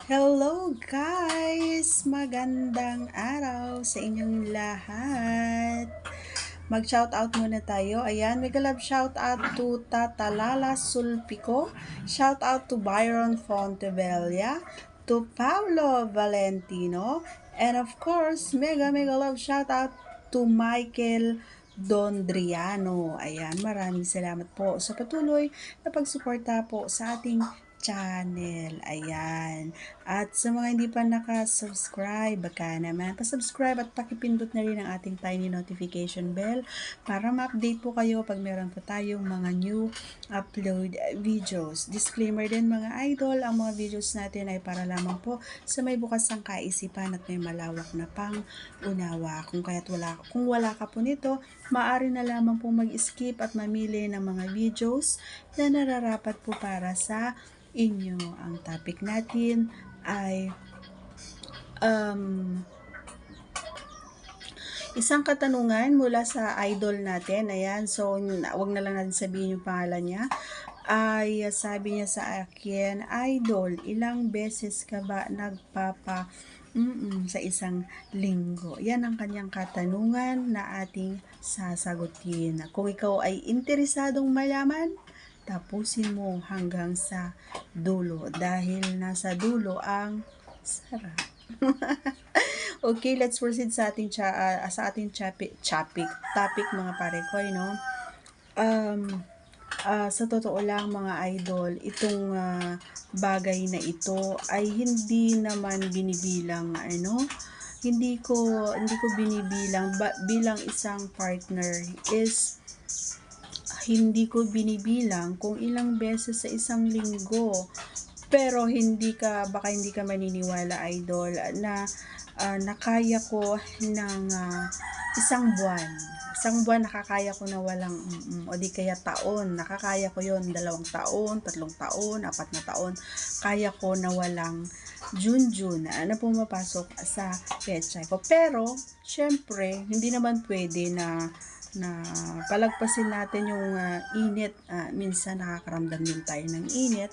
Hello guys! Magandang araw sa inyong lahat. Mag-shoutout muna tayo. Ayan, mega love shoutout to Tatalala Sulpico. Shoutout to Byron Fontevella. To Paulo Valentino. And of course, mega love shoutout to Michael Dondriano. Ayan, maraming salamat po sa patuloy na pagsuporta po sa ating channel. Ayan. At sa mga hindi pa nakasubscribe, baka naman pasubscribe at pakipindot na rin ang ating tiny notification bell para ma-update po kayo pag meron po tayong mga new upload videos. Disclaimer din mga idol, ang mga videos natin ay para lamang po sa may bukas ang kaisipan at may malawak na pang-unawa. Kung wala ka po nito, maaari na lamang po mag-skip at mamili ng mga videos na nararapat po para sa inyo. Ang topic natin ay isang katanungan mula sa idol natin. Ayan, so wag na lang natin sabihin yung pangalan niya. Ay sabi niya sa akin, Idol, ilang beses ka ba sa isang linggo? Yan ang kanyang katanungan na ating sasagutin. Kung ikaw ay interesadong malaman, tapusin mo hanggang sa dulo dahil nasa dulo ang sarap. Okay, let's proceed sa ating topic mga pare ko, no? Sa totoo lang mga idol, itong bagay na ito ay hindi naman binibilang hindi ko binibilang bilang isang partner is hindi ko binibilang kung ilang beses sa isang linggo. Pero baka hindi ka maniniwala idol na nakaya ko ng isang buwan. Isang buwan nakakaya ko na walang o di kaya taon. Nakakaya ko yon 2 taon, 3 taon, 4 na taon. Kaya ko na walang June na pumapasok sa petsa ko. Pero, syempre, hindi naman pwede na palagpasin natin yung init. Minsan nakakaramdam din tayo ng init.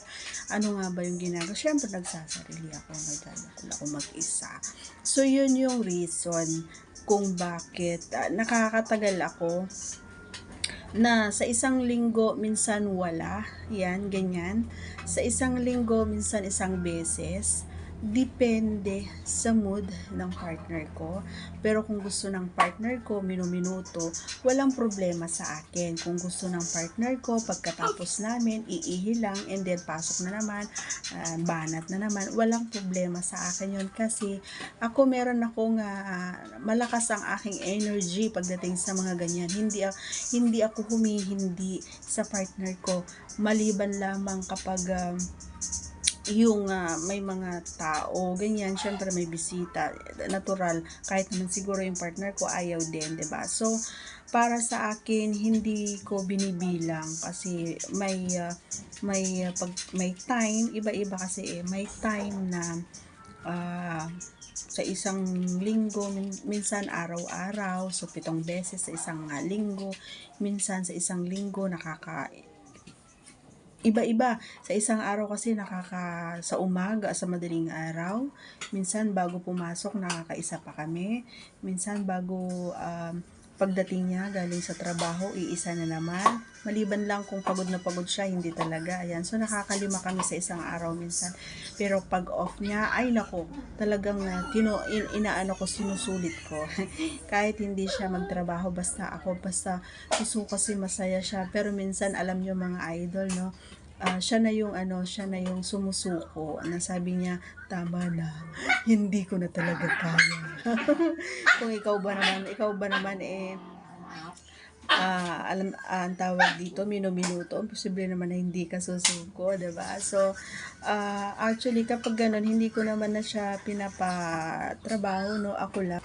Ano nga ba yung ginagawa? Siyempre nagsasarili ako, naglalakul ako mag-isa. So yun yung reason kung bakit nakakatagal ako na sa isang linggo minsan wala, yan, ganyan. Sa isang linggo minsan isang beses. Depende sa mood ng partner ko. Pero kung gusto ng partner ko, minuminuto, walang problema sa akin. Kung gusto ng partner ko, pagkatapos namin, iihi lang, and then pasok na naman, banat na naman, walang problema sa akin yun. Kasi ako meron akong malakas ang aking energy pagdating sa mga ganyan. Hindi ako humihindi sa partner ko. Maliban lamang kapag yung may mga tao, ganyan, syempre may bisita, natural, kahit naman siguro yung partner ko ayaw din, 'di ba? So, para sa akin, hindi ko binibilang kasi may time, iba-iba kasi may time na sa isang linggo, minsan araw-araw, so 7 beses sa isang linggo, minsan sa isang linggo iba-iba. Sa isang araw kasi sa umaga, sa madaling araw. Minsan bago pumasok, nakakaisa pa kami. Minsan bago pagdating niya galing sa trabaho, iisa na naman. Maliban lang kung pagod na pagod siya, hindi talaga. Ayan. So nakakalima kami sa isang araw minsan. Pero pag off niya, ay nako, talagang inaano ko, sinusulit ko. Kahit hindi siya magtrabaho, basta gusto kasi masaya siya. Pero minsan, alam niyo mga idol, no? Siya na yung sumusuko na sabi niya, tama na, hindi ko na talaga kaya. Kung ikaw ba naman ang tawag dito, minuminuto, posible naman na hindi ka susuko, diba? So, actually, kapag ganun, hindi ko naman na siya pinapatrabaho, no? Ako lang.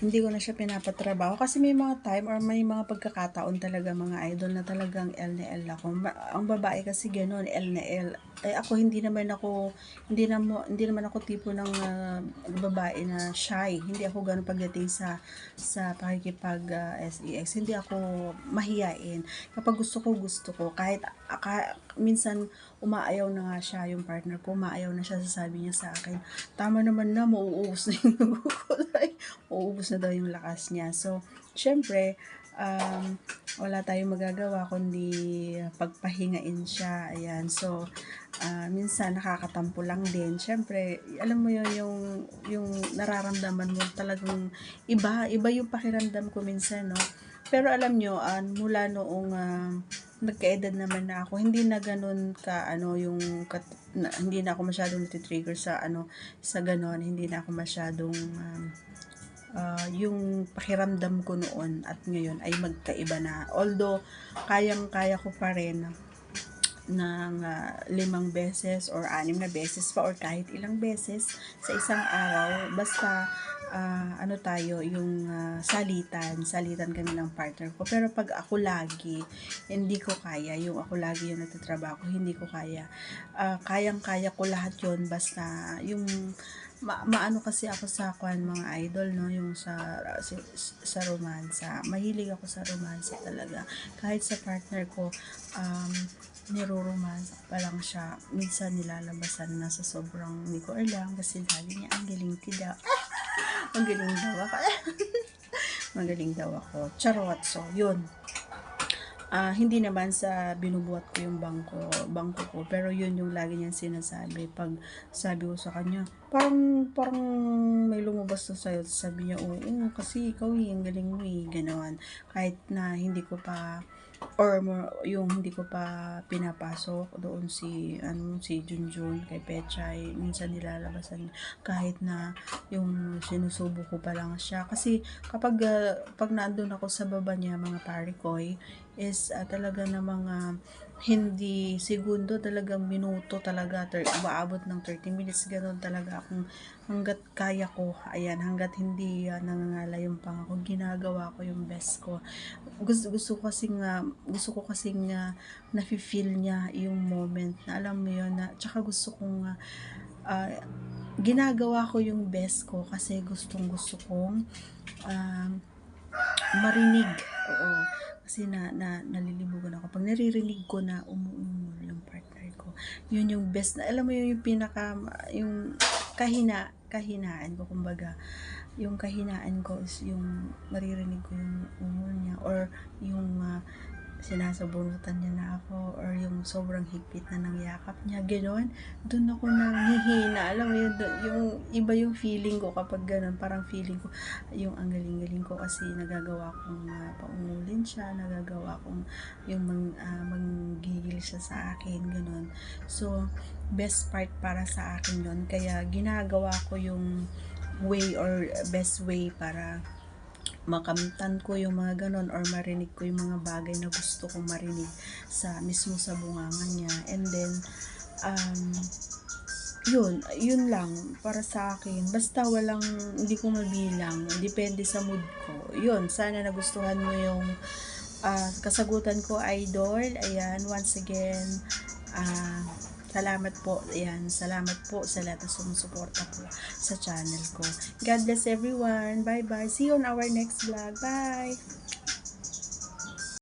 Hindi ko na siya pinapatrabaho kasi may mga time or may mga pagkakataon talaga mga idol na talagang L na L ako. Ang babae kasi ganoon, L na L. Ako hindi naman ako tipo ng babae na shy. Hindi ako ganoon pagdating sa pakikipag sex. Hindi ako mahiyain. Kapag gusto ko kahit minsan umaayaw na nga siya, yung partner ko, umaayaw na siya, sasabi niya sa akin, tama naman na, mauubos na yung dugo ko, mauubos na daw yung lakas niya. So, syempre, wala tayong magagawa kundi pagpahingain siya. Ayan, so, minsan nakakatampo lang din. Syempre, alam mo yun, yung nararamdaman mo talagang iba yung pakiramdam ko minsan, no? Pero alam nyo, mula noong nagka-edad naman na ako, hindi na ganun ka, hindi na ako masyadong natitrigger sa, sa ganon, hindi na ako masyadong, yung pakiramdam ko noon at ngayon ay magkaiba na. Although, kayang-kaya ko pa rin ng 5 beses or 6 na beses pa or kahit ilang beses sa isang araw, basta yung salitan kami ng partner ko. Pero pag ako lagi, hindi ko kaya. Yung ako lagi yung nagtatrabaho, hindi ko kaya. Kayang-kaya ko lahat yun, basta yung maano kasi ako sa mga idol, no, yung sa romansa. Mahilig ako sa romansa talaga. Kahit sa partner ko, niro-romansa pa lang siya. Minsan nilalabasan na sa sobrang hindi ko alam kasi sabi niya, ang galing ko daw. Ang galing daw ako. Magaling daw ako. Charot. So, yun. Hindi naman sa binubuhat ko yung bangko ko, pero yun yung lagi niyang sinasabi. Pag sabi ko sa kanya, parang may lumabas na sa'yo, sabi niya, oo, kasi ikaw ang galing mo gano'n. Kahit na hindi ko pa, or yung hindi ko pa pinapasok doon si Junjun kay Pechay, minsan nilalabasan kahit na yung sinusubo ko pa lang siya, kasi kapag pag nandun ako sa baba niya, mga parikoy, is talaga na mga hindi segundo, talagang minuto talaga, umaabot ng 30 minutes, ganoon talaga akong hanggat kaya ko. Ayan, hanggat hindi nangangala yung pangako, ginagawa ko yung best ko. Gusto ko kasing nafi-feel niya yung moment na alam mo yun, na tsaka gusto kong ginagawa ko yung best ko kasi gusto kong marinig. Oo, kasi nalilibugan ako pag naririnig ko na umuungol yung partner ko. Yun yung best na, alam mo yun, yung pinaka, yung kahinaan ko, kumbaga yung kahinaan ko is yung maririnig ko yung ungol niya, or yung sinasabunutan niya na ako, or yung sobrang higpit na ng yakap niya, gano'n. Doon ako nanghihina, alam mo yun, yung iba yung feeling ko kapag gano'n, parang feeling ko yung ang galing-galing ko kasi nagagawa kong paungulin siya, nagagawa kong yung manggigil siya sa akin, gano'n. So, best part para sa akin yun, kaya ginagawa ko yung way or best way para makamtan ko yung mga ganon, or marinig ko yung mga bagay na gusto kong marinig mismo sa bunganga niya. And then yun lang para sa akin, basta hindi ko mabilang, depende sa mood ko. Yun, sana nagustuhan mo yung kasagutan ko, idol. Ayan, once again, salamat po. Ayan, salamat po sa lahat na sumusuporta po sa channel ko. God bless everyone. Bye-bye. See you on our next vlog. Bye!